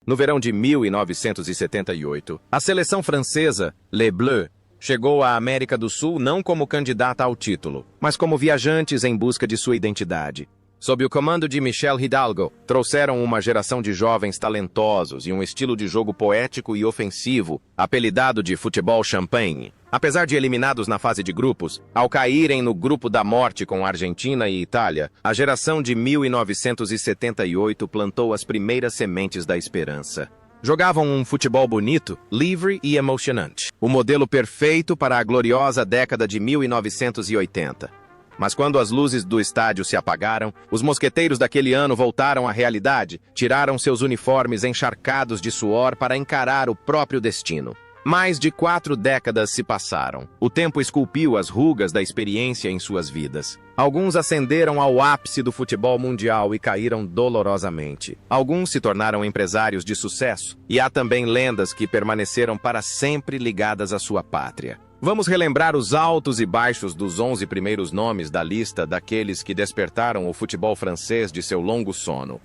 No verão de 1978, a seleção francesa, Les Bleus, chegou à América do Sul não como candidata ao título, mas como viajantes em busca de sua identidade. Sob o comando de Michel Hidalgo, trouxeram uma geração de jovens talentosos e um estilo de jogo poético e ofensivo, apelidado de futebol champagne. Apesar de eliminados na fase de grupos, ao caírem no grupo da morte com Argentina e Itália, a geração de 1978 plantou as primeiras sementes da esperança. Jogavam um futebol bonito, livre e emocionante. O modelo perfeito para a gloriosa década de 1980. Mas quando as luzes do estádio se apagaram, os mosqueteiros daquele ano voltaram à realidade, tiraram seus uniformes encharcados de suor para encarar o próprio destino. Mais de 4 décadas se passaram. O tempo esculpiu as rugas da experiência em suas vidas. Alguns ascenderam ao ápice do futebol mundial e caíram dolorosamente. Alguns se tornaram empresários de sucesso. E há também lendas que permaneceram para sempre ligadas à sua pátria. Vamos relembrar os altos e baixos dos 11 primeiros nomes da lista daqueles que despertaram o futebol francês de seu longo sono.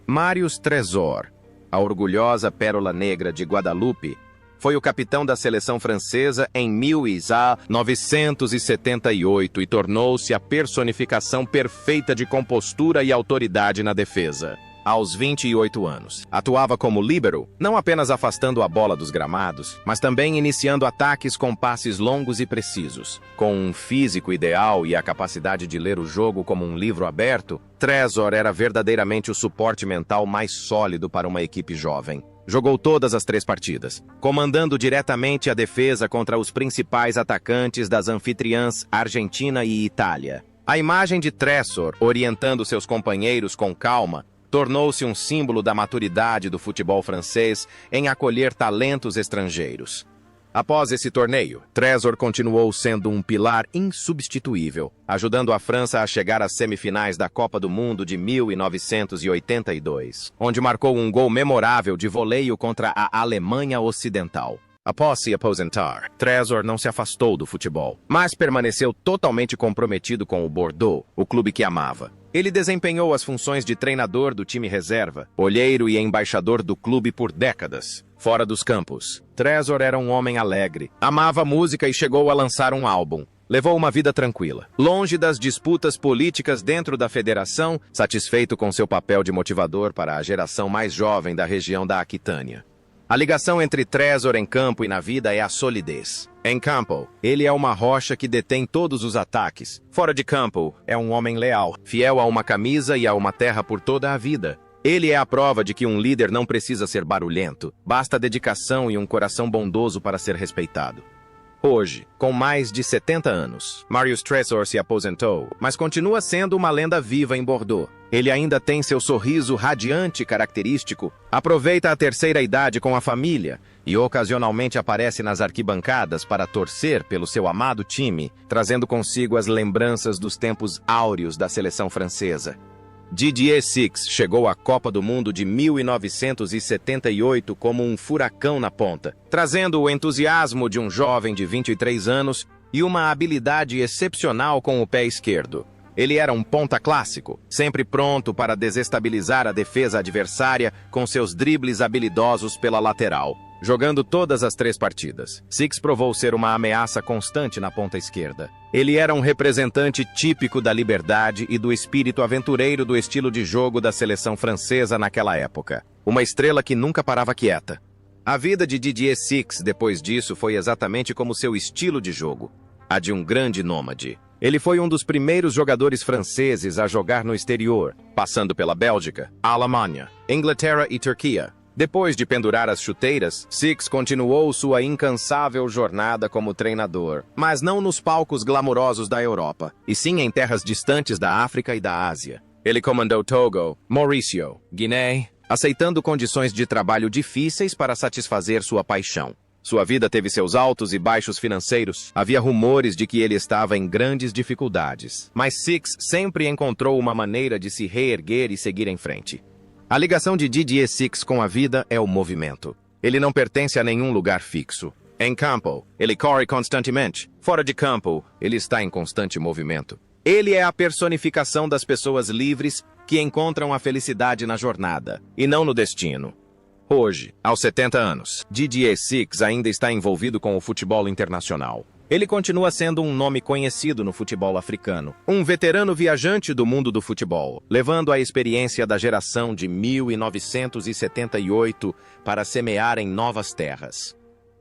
Marius Trésor, a orgulhosa pérola negra de Guadalupe, foi o capitão da seleção francesa em 1978 e tornou-se a personificação perfeita de compostura e autoridade na defesa. Aos 28 anos, atuava como líbero, não apenas afastando a bola dos gramados, mas também iniciando ataques com passes longos e precisos. Com um físico ideal e a capacidade de ler o jogo como um livro aberto, Trésor era verdadeiramente o suporte mental mais sólido para uma equipe jovem. Jogou todas as 3 partidas, comandando diretamente a defesa contra os principais atacantes das anfitriãs Argentina e Itália. A imagem de Trésor, orientando seus companheiros com calma, tornou-se um símbolo da maturidade do futebol francês em acolher talentos estrangeiros. Após esse torneio, Trésor continuou sendo um pilar insubstituível, ajudando a França a chegar às semifinais da Copa do Mundo de 1982, onde marcou um gol memorável de voleio contra a Alemanha Ocidental. Após se aposentar, Trésor não se afastou do futebol, mas permaneceu totalmente comprometido com o Bordeaux, o clube que amava. Ele desempenhou as funções de treinador do time reserva, olheiro e embaixador do clube por décadas. Fora dos campos, Trésor era um homem alegre, amava música e chegou a lançar um álbum. Levou uma vida tranquila, longe das disputas políticas dentro da federação, satisfeito com seu papel de motivador para a geração mais jovem da região da Aquitânia. A ligação entre Trésor em campo e na vida é a solidez. Em campo, ele é uma rocha que detém todos os ataques. Fora de campo, é um homem leal, fiel a uma camisa e a uma terra por toda a vida. Ele é a prova de que um líder não precisa ser barulhento, basta dedicação e um coração bondoso para ser respeitado. Hoje, com mais de 70 anos, Marius Trésor se aposentou, mas continua sendo uma lenda viva em Bordeaux. Ele ainda tem seu sorriso radiante e característico, aproveita a terceira idade com a família e ocasionalmente aparece nas arquibancadas para torcer pelo seu amado time, trazendo consigo as lembranças dos tempos áureos da seleção francesa. Didier Six chegou à Copa do Mundo de 1978 como um furacão na ponta, trazendo o entusiasmo de um jovem de 23 anos e uma habilidade excepcional com o pé esquerdo. Ele era um ponta clássico, sempre pronto para desestabilizar a defesa adversária com seus dribles habilidosos pela lateral. Jogando todas as 3 partidas, Six provou ser uma ameaça constante na ponta esquerda. Ele era um representante típico da liberdade e do espírito aventureiro do estilo de jogo da seleção francesa naquela época. Uma estrela que nunca parava quieta. A vida de Didier Six depois disso foi exatamente como seu estilo de jogo, a de um grande nômade. Ele foi um dos primeiros jogadores franceses a jogar no exterior, passando pela Bélgica, Alemanha, Inglaterra e Turquia. Depois de pendurar as chuteiras, Six continuou sua incansável jornada como treinador, mas não nos palcos glamourosos da Europa, e sim em terras distantes da África e da Ásia. Ele comandou Togo, Maurício, Guiné, aceitando condições de trabalho difíceis para satisfazer sua paixão. Sua vida teve seus altos e baixos financeiros. Havia rumores de que ele estava em grandes dificuldades, mas Six sempre encontrou uma maneira de se reerguer e seguir em frente. A ligação de Didier Six com a vida é o movimento. Ele não pertence a nenhum lugar fixo. Em campo, ele corre constantemente. Fora de campo, ele está em constante movimento. Ele é a personificação das pessoas livres que encontram a felicidade na jornada, e não no destino. Hoje, aos 70 anos, Didier Six ainda está envolvido com o futebol internacional. Ele continua sendo um nome conhecido no futebol africano, um veterano viajante do mundo do futebol, levando a experiência da geração de 1978 para semear em novas terras.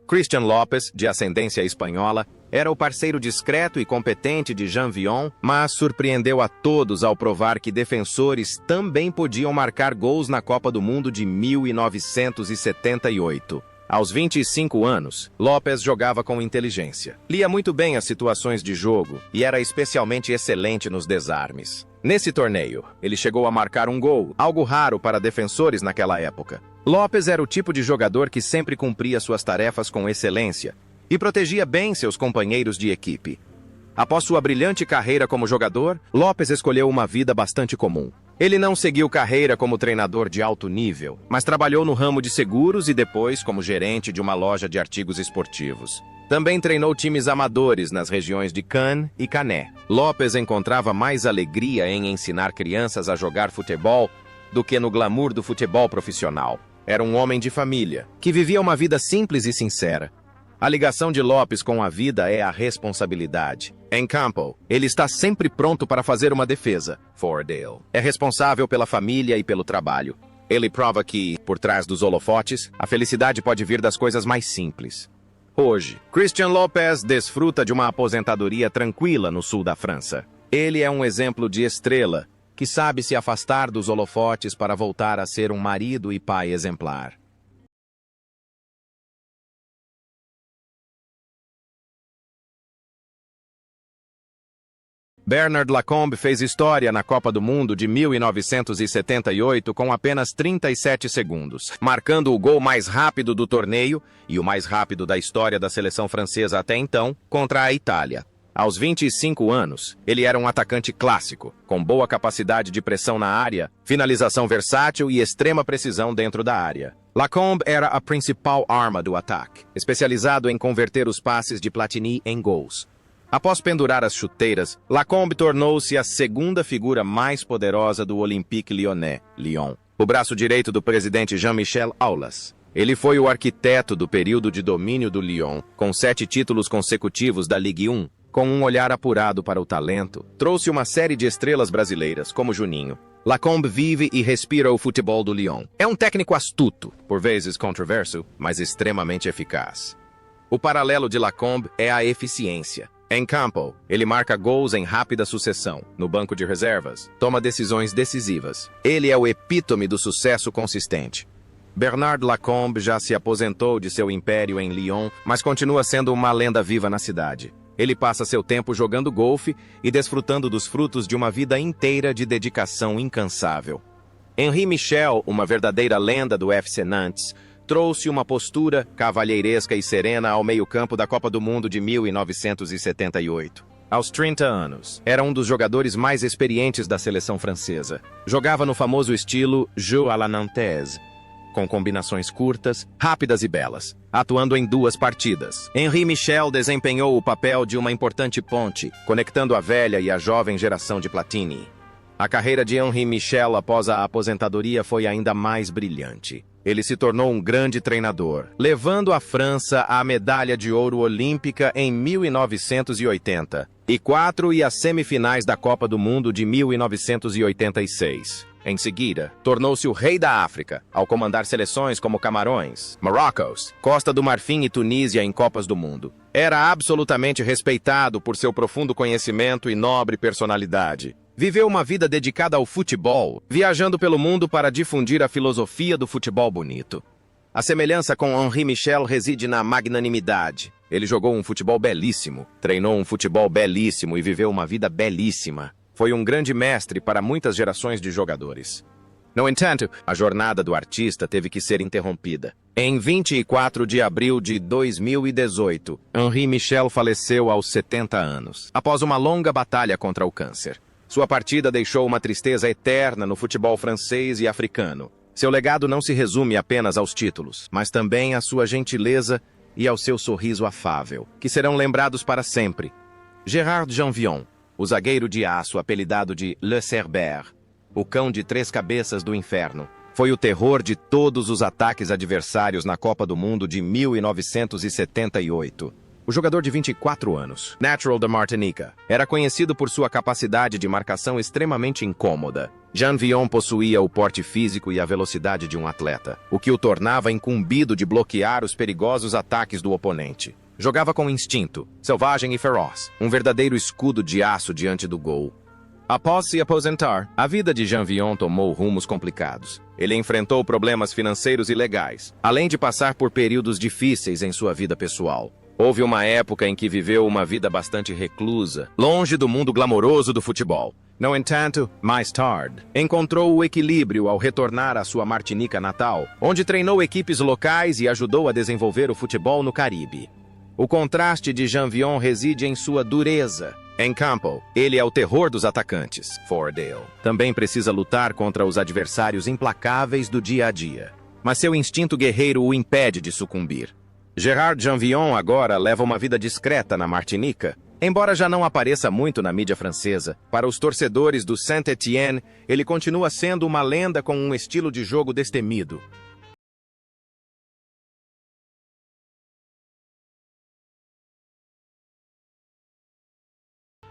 Christian Lopez, de ascendência espanhola, era o parceiro discreto e competente de Jean Vion, mas surpreendeu a todos ao provar que defensores também podiam marcar gols na Copa do Mundo de 1978. Aos 25 anos, Lopez jogava com inteligência. Lia muito bem as situações de jogo e era especialmente excelente nos desarmes. Nesse torneio, ele chegou a marcar um gol, algo raro para defensores naquela época. Lopez era o tipo de jogador que sempre cumpria suas tarefas com excelência e protegia bem seus companheiros de equipe. Após sua brilhante carreira como jogador, Lopez escolheu uma vida bastante comum. Ele não seguiu carreira como treinador de alto nível, mas trabalhou no ramo de seguros e depois como gerente de uma loja de artigos esportivos. Também treinou times amadores nas regiões de Cannes e Canet. Lopez encontrava mais alegria em ensinar crianças a jogar futebol do que no glamour do futebol profissional. Era um homem de família, que vivia uma vida simples e sincera. A ligação de Lopez com a vida é a responsabilidade. Em campo, ele está sempre pronto para fazer uma defesa. Fordale é responsável pela família e pelo trabalho. Ele prova que, por trás dos holofotes, a felicidade pode vir das coisas mais simples. Hoje, Christian Lopez desfruta de uma aposentadoria tranquila no sul da França. Ele é um exemplo de estrela que sabe se afastar dos holofotes para voltar a ser um marido e pai exemplar. Bernard Lacombe fez história na Copa do Mundo de 1978 com apenas 37 segundos, marcando o gol mais rápido do torneio e o mais rápido da história da seleção francesa até então, contra a Itália. Aos 25 anos, ele era um atacante clássico, com boa capacidade de pressão na área, finalização versátil e extrema precisão dentro da área. Lacombe era a principal arma do ataque, especializado em converter os passes de Platini em gols. Após pendurar as chuteiras, Lacombe tornou-se a segunda figura mais poderosa do Olympique Lyonnais, Lyon, o braço direito do presidente Jean-Michel Aulas. Ele foi o arquiteto do período de domínio do Lyon, com 7 títulos consecutivos da Ligue 1, com um olhar apurado para o talento, trouxe uma série de estrelas brasileiras, como Juninho. Lacombe vive e respira o futebol do Lyon. É um técnico astuto, por vezes controverso, mas extremamente eficaz. O paralelo de Lacombe é a eficiência. Em campo, ele marca gols em rápida sucessão. No banco de reservas, toma decisões decisivas. Ele é o epítome do sucesso consistente. Bernard Lacombe já se aposentou de seu império em Lyon, mas continua sendo uma lenda viva na cidade. Ele passa seu tempo jogando golfe e desfrutando dos frutos de uma vida inteira de dedicação incansável. Henri Michel, uma verdadeira lenda do FC Nantes, trouxe uma postura cavalheiresca e serena ao meio-campo da Copa do Mundo de 1978. Aos 30 anos, era um dos jogadores mais experientes da seleção francesa. Jogava no famoso estilo jeu à la nantaise, com combinações curtas, rápidas e belas, atuando em 2 partidas. Henri Michel desempenhou o papel de uma importante ponte, conectando a velha e a jovem geração de Platini. A carreira de Henri Michel após a aposentadoria foi ainda mais brilhante. Ele se tornou um grande treinador, levando a França à medalha de ouro olímpica em 1980 e às semifinais da Copa do Mundo de 1986. Em seguida, tornou-se o rei da África, ao comandar seleções como Camarões, Marrocos, Costa do Marfim e Tunísia em Copas do Mundo. Era absolutamente respeitado por seu profundo conhecimento e nobre personalidade. Viveu uma vida dedicada ao futebol, viajando pelo mundo para difundir a filosofia do futebol bonito. A semelhança com Henri Michel reside na magnanimidade. Ele jogou um futebol belíssimo, treinou um futebol belíssimo e viveu uma vida belíssima. Foi um grande mestre para muitas gerações de jogadores. No entanto, a jornada do artista teve que ser interrompida. Em 24 de abril de 2018, Henri Michel faleceu aos 70 anos, após uma longa batalha contra o câncer. Sua partida deixou uma tristeza eterna no futebol francês e africano. Seu legado não se resume apenas aos títulos, mas também à sua gentileza e ao seu sorriso afável, que serão lembrados para sempre. Gérard Janvion, o zagueiro de aço apelidado de Le Cerbère, o cão de 3 cabeças do inferno, foi o terror de todos os ataques adversários na Copa do Mundo de 1978. O jogador de 24 anos, natural da Martinica, era conhecido por sua capacidade de marcação extremamente incômoda. Jean Vion possuía o porte físico e a velocidade de um atleta, o que o tornava incumbido de bloquear os perigosos ataques do oponente. Jogava com instinto, selvagem e feroz, um verdadeiro escudo de aço diante do gol. Após se aposentar, a vida de Jean Vion tomou rumos complicados. Ele enfrentou problemas financeiros e legais, além de passar por períodos difíceis em sua vida pessoal. Houve uma época em que viveu uma vida bastante reclusa, longe do mundo glamouroso do futebol. No entanto, mais tarde, encontrou o equilíbrio ao retornar à sua Martinica natal, onde treinou equipes locais e ajudou a desenvolver o futebol no Caribe. O contraste de Jean Vion reside em sua dureza. Em campo, ele é o terror dos atacantes, Fordale. Também precisa lutar contra os adversários implacáveis do dia a dia. Mas seu instinto guerreiro o impede de sucumbir. Gerard Janvion agora leva uma vida discreta na Martinica. Embora já não apareça muito na mídia francesa, para os torcedores do Saint-Étienne, ele continua sendo uma lenda com um estilo de jogo destemido.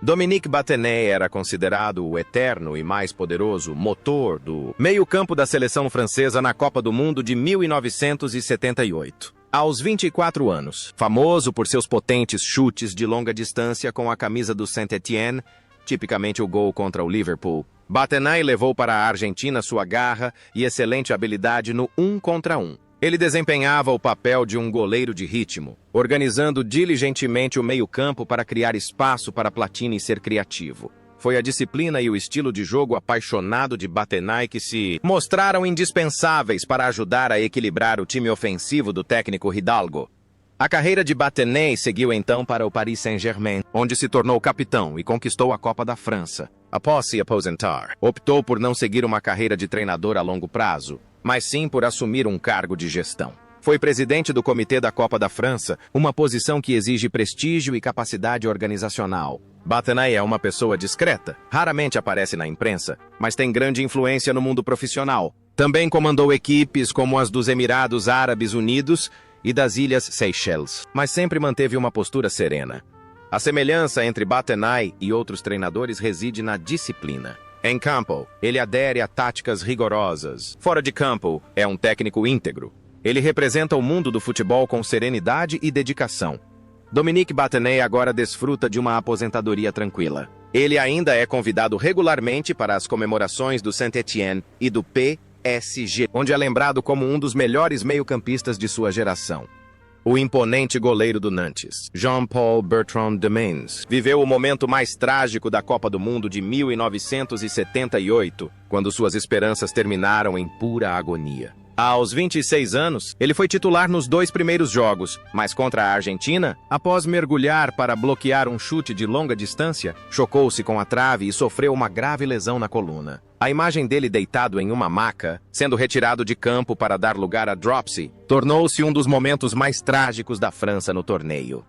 Dominique Battenet era considerado o eterno e mais poderoso motor do meio-campo da seleção francesa na Copa do Mundo de 1978. Aos 24 anos, famoso por seus potentes chutes de longa distância com a camisa do Saint-Étienne, tipicamente o gol contra o Liverpool, Battenet levou para a Argentina sua garra e excelente habilidade no 1 contra 1. Ele desempenhava o papel de um goleiro de ritmo, organizando diligentemente o meio-campo para criar espaço para Platini ser criativo. Foi a disciplina e o estilo de jogo apaixonado de Battenet que se mostraram indispensáveis para ajudar a equilibrar o time ofensivo do técnico Hidalgo. A carreira de Battenet seguiu então para o Paris Saint-Germain, onde se tornou capitão e conquistou a Copa da França. Após se aposentar, optou por não seguir uma carreira de treinador a longo prazo, mas sim por assumir um cargo de gestão. Foi presidente do Comitê da Copa da França, uma posição que exige prestígio e capacidade organizacional. Battenet é uma pessoa discreta, raramente aparece na imprensa, mas tem grande influência no mundo profissional. Também comandou equipes como as dos Emirados Árabes Unidos e das Ilhas Seychelles, mas sempre manteve uma postura serena. A semelhança entre Battenet e outros treinadores reside na disciplina. Em campo, ele adere a táticas rigorosas. Fora de campo, é um técnico íntegro. Ele representa o mundo do futebol com serenidade e dedicação. Dominique Battenet agora desfruta de uma aposentadoria tranquila. Ele ainda é convidado regularmente para as comemorações do Saint-Étienne e do PSG, onde é lembrado como um dos melhores meio-campistas de sua geração. O imponente goleiro do Nantes, Jean-Paul Bertrand de Mendes, viveu o momento mais trágico da Copa do Mundo de 1978, quando suas esperanças terminaram em pura agonia. Aos 26 anos, ele foi titular nos 2 primeiros jogos, mas contra a Argentina, após mergulhar para bloquear um chute de longa distância, chocou-se com a trave e sofreu uma grave lesão na coluna. A imagem dele deitado em uma maca, sendo retirado de campo para dar lugar a dropsy, tornou-se um dos momentos mais trágicos da França no torneio.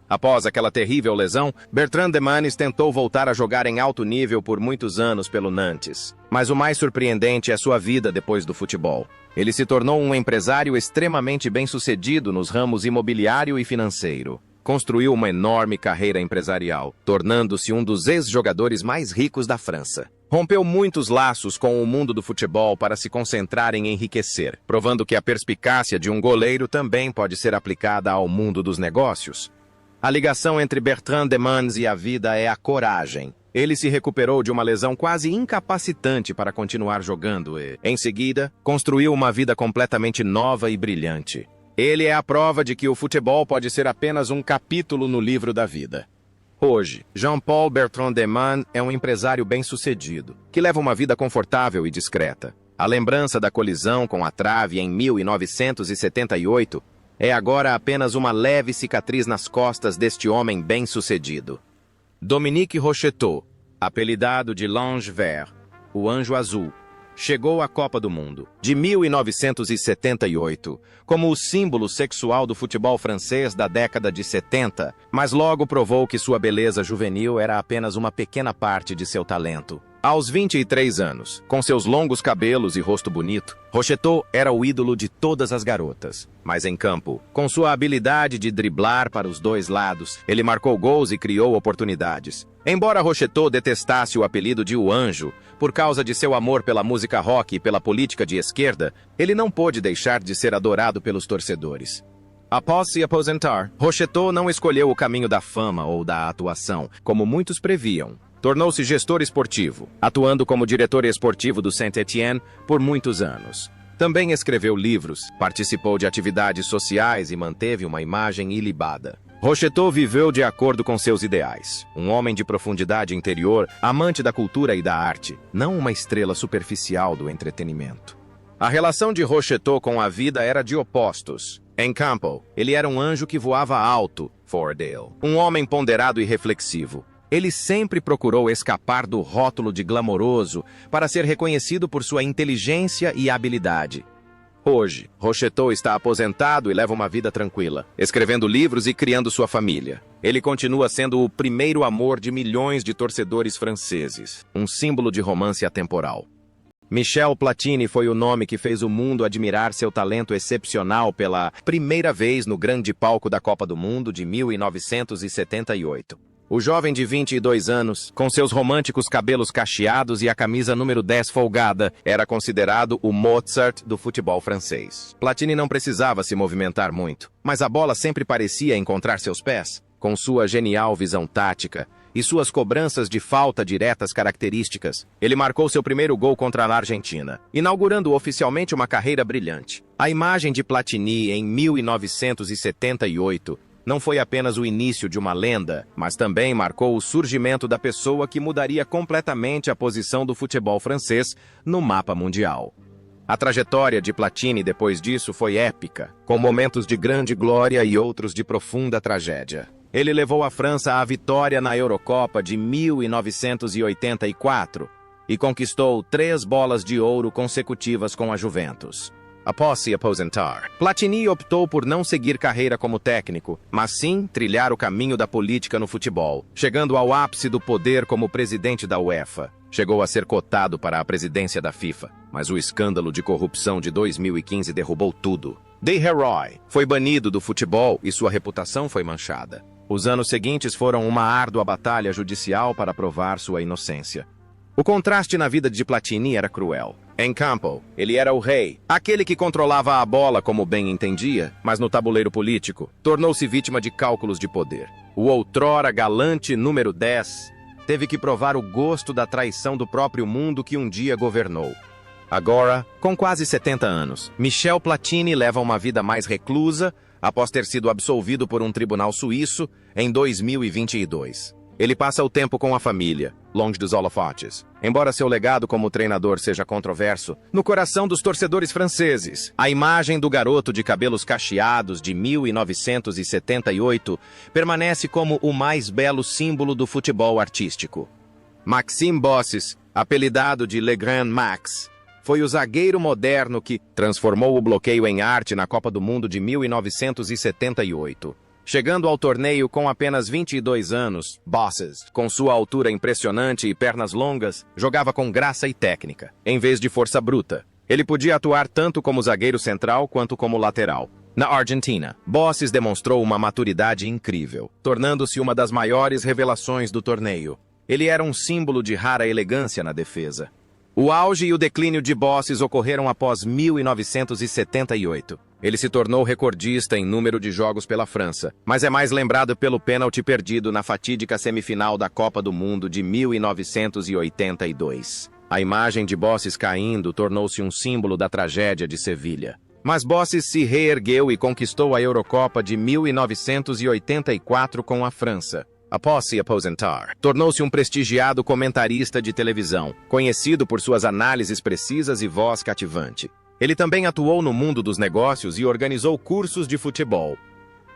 Após aquela terrível lesão, Bertrand de Mendes tentou voltar a jogar em alto nível por muitos anos pelo Nantes. Mas o mais surpreendente é sua vida depois do futebol. Ele se tornou um empresário extremamente bem-sucedido nos ramos imobiliário e financeiro. Construiu uma enorme carreira empresarial, tornando-se um dos ex-jogadores mais ricos da França. Rompeu muitos laços com o mundo do futebol para se concentrar em enriquecer, provando que a perspicácia de um goleiro também pode ser aplicada ao mundo dos negócios. A ligação entre Bertrand de Mendes e a vida é a coragem. Ele se recuperou de uma lesão quase incapacitante para continuar jogando e, em seguida, construiu uma vida completamente nova e brilhante. Ele é a prova de que o futebol pode ser apenas um capítulo no livro da vida. Hoje, Jean-Paul Bertrand de Mendes é um empresário bem-sucedido, que leva uma vida confortável e discreta. A lembrança da colisão com a trave em 1978 é agora apenas uma leve cicatriz nas costas deste homem bem-sucedido. Dominique Rocheteau, apelidado de l'Ange Vert, o Anjo Azul, chegou à Copa do Mundo de 1978 como o símbolo sexual do futebol francês da década de 70, mas logo provou que sua beleza juvenil era apenas uma pequena parte de seu talento. Aos 23 anos, com seus longos cabelos e rosto bonito, Rocheteau era o ídolo de todas as garotas. Mas em campo, com sua habilidade de driblar para os dois lados, ele marcou gols e criou oportunidades. Embora Rocheteau detestasse o apelido de O Anjo, por causa de seu amor pela música rock e pela política de esquerda, ele não pôde deixar de ser adorado pelos torcedores. Após se aposentar, Rocheteau não escolheu o caminho da fama ou da atuação, como muitos previam. Tornou-se gestor esportivo, atuando como diretor esportivo do Saint-Étienne por muitos anos. Também escreveu livros, participou de atividades sociais e manteve uma imagem ilibada. Rocheteau viveu de acordo com seus ideais. Um homem de profundidade interior, amante da cultura e da arte, não uma estrela superficial do entretenimento. A relação de Rocheteau com a vida era de opostos. Em campo, ele era um anjo que voava alto, Fordale. Um homem ponderado e reflexivo. Ele sempre procurou escapar do rótulo de glamouroso para ser reconhecido por sua inteligência e habilidade. Hoje, Rocheteau está aposentado e leva uma vida tranquila, escrevendo livros e criando sua família. Ele continua sendo o primeiro amor de milhões de torcedores franceses, um símbolo de romance atemporal. Michel Platini foi o nome que fez o mundo admirar seu talento excepcional pela primeira vez no grande palco da Copa do Mundo de 1978. O jovem de 22 anos, com seus românticos cabelos cacheados e a camisa número 10 folgada, era considerado o Mozart do futebol francês. Platini não precisava se movimentar muito, mas a bola sempre parecia encontrar seus pés. Com sua genial visão tática e suas cobranças de falta diretas características, ele marcou seu primeiro gol contra a Argentina, inaugurando oficialmente uma carreira brilhante. A imagem de Platini em 1978 não foi apenas o início de uma lenda, mas também marcou o surgimento da pessoa que mudaria completamente a posição do futebol francês no mapa mundial. A trajetória de Platini depois disso foi épica, com momentos de grande glória e outros de profunda tragédia. Ele levou a França à vitória na Eurocopa de 1984 e conquistou 3 bolas de ouro consecutivas com a Juventus. Após se aposentar, Platini optou por não seguir carreira como técnico, mas sim trilhar o caminho da política no futebol, chegando ao ápice do poder como presidente da UEFA. Chegou a ser cotado para a presidência da FIFA, mas o escândalo de corrupção de 2015 derrubou tudo. Desherroy foi banido do futebol e sua reputação foi manchada. Os anos seguintes foram uma árdua batalha judicial para provar sua inocência. O contraste na vida de Platini era cruel. Em campo, ele era o rei, aquele que controlava a bola como bem entendia, mas no tabuleiro político, tornou-se vítima de cálculos de poder. O outrora galante número 10 teve que provar o gosto da traição do próprio mundo que um dia governou. Agora, com quase 70 anos, Michel Platini leva uma vida mais reclusa após ter sido absolvido por um tribunal suíço em 2022. Ele passa o tempo com a família, longe dos holofotes. Embora seu legado como treinador seja controverso, no coração dos torcedores franceses, a imagem do garoto de cabelos cacheados de 1978 permanece como o mais belo símbolo do futebol artístico. Maxime Bossis, apelidado de Le Grand Max, foi o zagueiro moderno que transformou o bloqueio em arte na Copa do Mundo de 1978. Chegando ao torneio com apenas 22 anos, Bossis, com sua altura impressionante e pernas longas, jogava com graça e técnica, em vez de força bruta. Ele podia atuar tanto como zagueiro central quanto como lateral. Na Argentina, Bossis demonstrou uma maturidade incrível, tornando-se uma das maiores revelações do torneio. Ele era um símbolo de rara elegância na defesa. O auge e o declínio de Bossis ocorreram após 1978. Ele se tornou recordista em número de jogos pela França, mas é mais lembrado pelo pênalti perdido na fatídica semifinal da Copa do Mundo de 1982. A imagem de Bossis caindo tornou-se um símbolo da tragédia de Sevilha. Mas Bossis se reergueu e conquistou a Eurocopa de 1984 com a França. Após se aposentar, tornou-se um prestigiado comentarista de televisão, conhecido por suas análises precisas e voz cativante. Ele também atuou no mundo dos negócios e organizou cursos de futebol.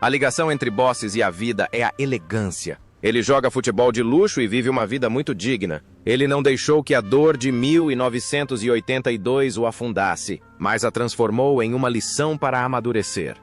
A ligação entre Bossis e a vida é a elegância. Ele joga futebol de luxo e vive uma vida muito digna. Ele não deixou que a dor de 1982 o afundasse, mas a transformou em uma lição para amadurecer.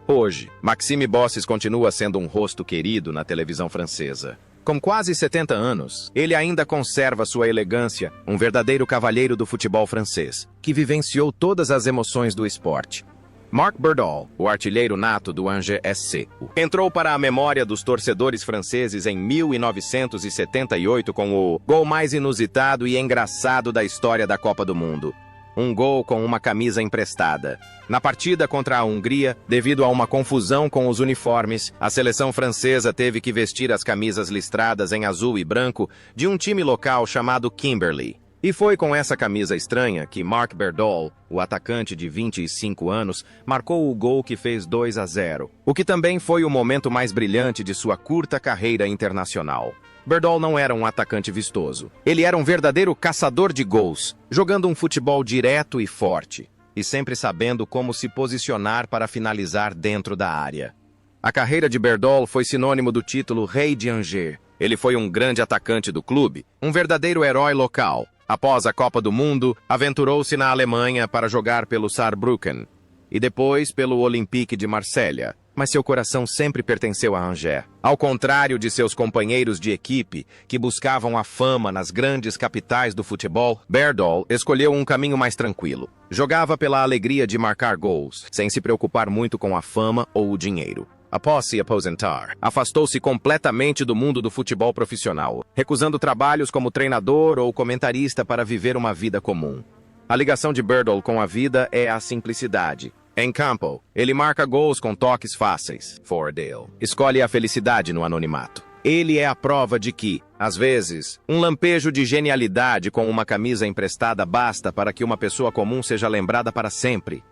Hoje, Maxime Bossis continua sendo um rosto querido na televisão francesa. Com quase 70 anos, ele ainda conserva sua elegância, um verdadeiro cavalheiro do futebol francês, que vivenciou todas as emoções do esporte. Marc Berdoll, o artilheiro nato do Angers SC, entrou para a memória dos torcedores franceses em 1978 com o gol mais inusitado e engraçado da história da Copa do Mundo. Um gol com uma camisa emprestada. Na partida contra a Hungria, devido a uma confusão com os uniformes, a seleção francesa teve que vestir as camisas listradas em azul e branco de um time local chamado Kimberley. E foi com essa camisa estranha que Marc Berdoll, o atacante de 25 anos, marcou o gol que fez 2-0, o que também foi o momento mais brilhante de sua curta carreira internacional. Berdoll não era um atacante vistoso. Ele era um verdadeiro caçador de gols, jogando um futebol direto e forte, e sempre sabendo como se posicionar para finalizar dentro da área. A carreira de Berdoll foi sinônimo do título Rei de Angers. Ele foi um grande atacante do clube, um verdadeiro herói local. Após a Copa do Mundo, aventurou-se na Alemanha para jogar pelo Saarbrücken e depois pelo Olympique de Marselha, mas seu coração sempre pertenceu a Angers. Ao contrário de seus companheiros de equipe, que buscavam a fama nas grandes capitais do futebol, Berdoll escolheu um caminho mais tranquilo. Jogava pela alegria de marcar gols, sem se preocupar muito com a fama ou o dinheiro. Após se aposentar, afastou-se completamente do mundo do futebol profissional, recusando trabalhos como treinador ou comentarista para viver uma vida comum. A ligação de Berdoll com a vida é a simplicidade. Em campo, ele marca gols com toques fáceis. Fordale escolhe a felicidade no anonimato. Ele é a prova de que, às vezes, um lampejo de genialidade com uma camisa emprestada basta para que uma pessoa comum seja lembrada para sempre.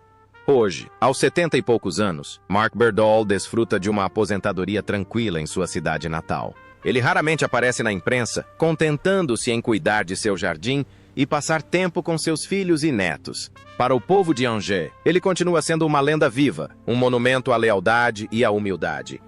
Hoje, aos 70 e poucos anos, Marc Berdoll desfruta de uma aposentadoria tranquila em sua cidade natal. Ele raramente aparece na imprensa, contentando-se em cuidar de seu jardim e passar tempo com seus filhos e netos. Para o povo de Angers, ele continua sendo uma lenda viva, um monumento à lealdade e à humildade.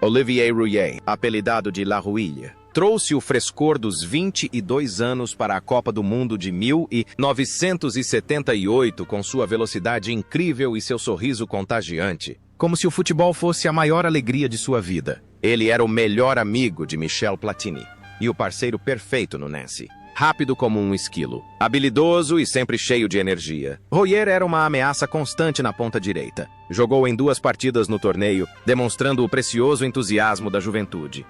Olivier Rouillet, apelidado de La Rouille, trouxe o frescor dos 22 anos para a Copa do Mundo de 1978 com sua velocidade incrível e seu sorriso contagiante, como se o futebol fosse a maior alegria de sua vida. Ele era o melhor amigo de Michel Platini e o parceiro perfeito no Nancy. Rápido como um esquilo, habilidoso e sempre cheio de energia, Rouillet era uma ameaça constante na ponta direita. Jogou em 2 partidas no torneio, demonstrando o precioso entusiasmo da juventude.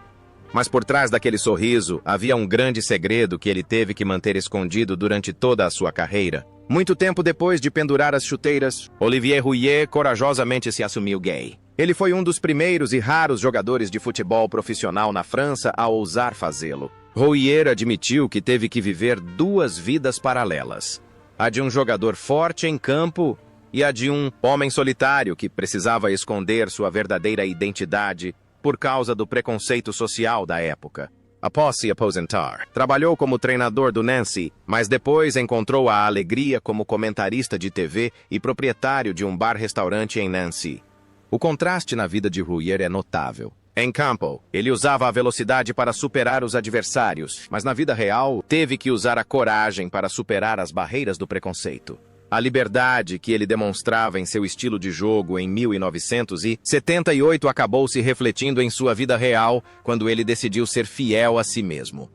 Mas por trás daquele sorriso, havia um grande segredo que ele teve que manter escondido durante toda a sua carreira. Muito tempo depois de pendurar as chuteiras, Olivier Rouillet corajosamente se assumiu gay. Ele foi um dos primeiros e raros jogadores de futebol profissional na França a ousar fazê-lo. Rouillet admitiu que teve que viver 2 vidas paralelas. A de um jogador forte em campo e a de um homem solitário que precisava esconder sua verdadeira identidade por causa do preconceito social da época. Após se aposentar, trabalhou como treinador do Nancy, mas depois encontrou a alegria como comentarista de TV e proprietário de um bar-restaurante em Nancy. O contraste na vida de Rouillet é notável. Em campo, ele usava a velocidade para superar os adversários, mas na vida real, teve que usar a coragem para superar as barreiras do preconceito. A liberdade que ele demonstrava em seu estilo de jogo em 1978 acabou se refletindo em sua vida real quando ele decidiu ser fiel a si mesmo.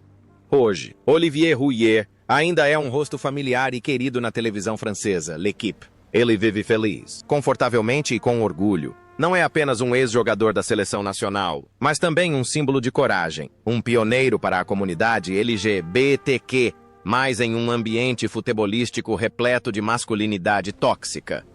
Hoje, Olivier Rouillet ainda é um rosto familiar e querido na televisão francesa, L'Équipe. Ele vive feliz, confortavelmente e com orgulho. Não é apenas um ex-jogador da seleção nacional, mas também um símbolo de coragem, um pioneiro para a comunidade LGBTQ, mas em um ambiente futebolístico repleto de masculinidade tóxica.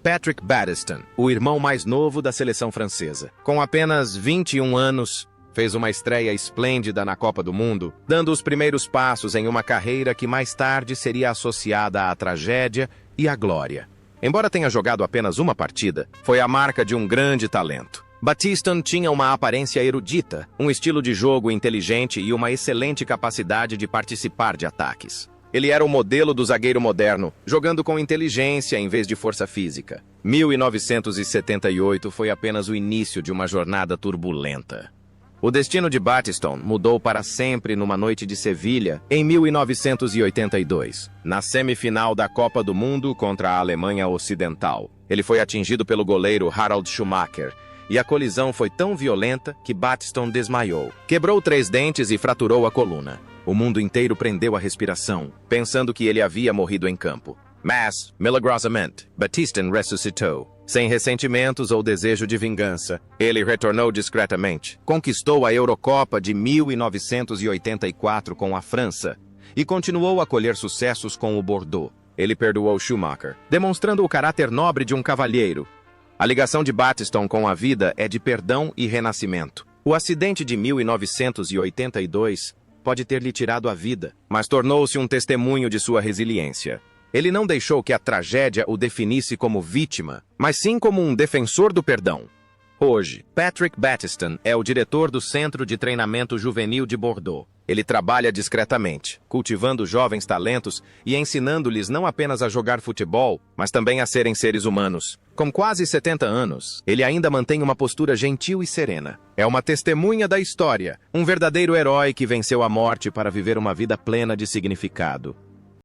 Patrick Battiston, o irmão mais novo da seleção francesa, com apenas 21 anos, fez uma estreia esplêndida na Copa do Mundo, dando os primeiros passos em uma carreira que mais tarde seria associada à tragédia e à glória. Embora tenha jogado apenas uma partida, foi a marca de um grande talento. Battiston tinha uma aparência erudita, um estilo de jogo inteligente e uma excelente capacidade de participar de ataques. Ele era o modelo do zagueiro moderno, jogando com inteligência em vez de força física. 1978 foi apenas o início de uma jornada turbulenta. O destino de Battiston mudou para sempre numa noite de Sevilha, em 1982, na semifinal da Copa do Mundo contra a Alemanha Ocidental. Ele foi atingido pelo goleiro Harald Schumacher, e a colisão foi tão violenta que Battiston desmaiou. Quebrou 3 dentes e fraturou a coluna. O mundo inteiro prendeu a respiração, pensando que ele havia morrido em campo. Mas, milagrosamente, Battiston ressuscitou. Sem ressentimentos ou desejo de vingança, ele retornou discretamente, conquistou a Eurocopa de 1984 com a França e continuou a colher sucessos com o Bordeaux. Ele perdoou Schumacher, demonstrando o caráter nobre de um cavalheiro. A ligação de Battiston com a vida é de perdão e renascimento. O acidente de 1982 pode ter lhe tirado a vida, mas tornou-se um testemunho de sua resiliência. Ele não deixou que a tragédia o definisse como vítima, mas sim como um defensor do perdão. Hoje, Patrick Battiston é o diretor do Centro de Treinamento Juvenil de Bordeaux. Ele trabalha discretamente, cultivando jovens talentos e ensinando-lhes não apenas a jogar futebol, mas também a serem seres humanos. Com quase 70 anos, ele ainda mantém uma postura gentil e serena. É uma testemunha da história, um verdadeiro herói que venceu a morte para viver uma vida plena de significado.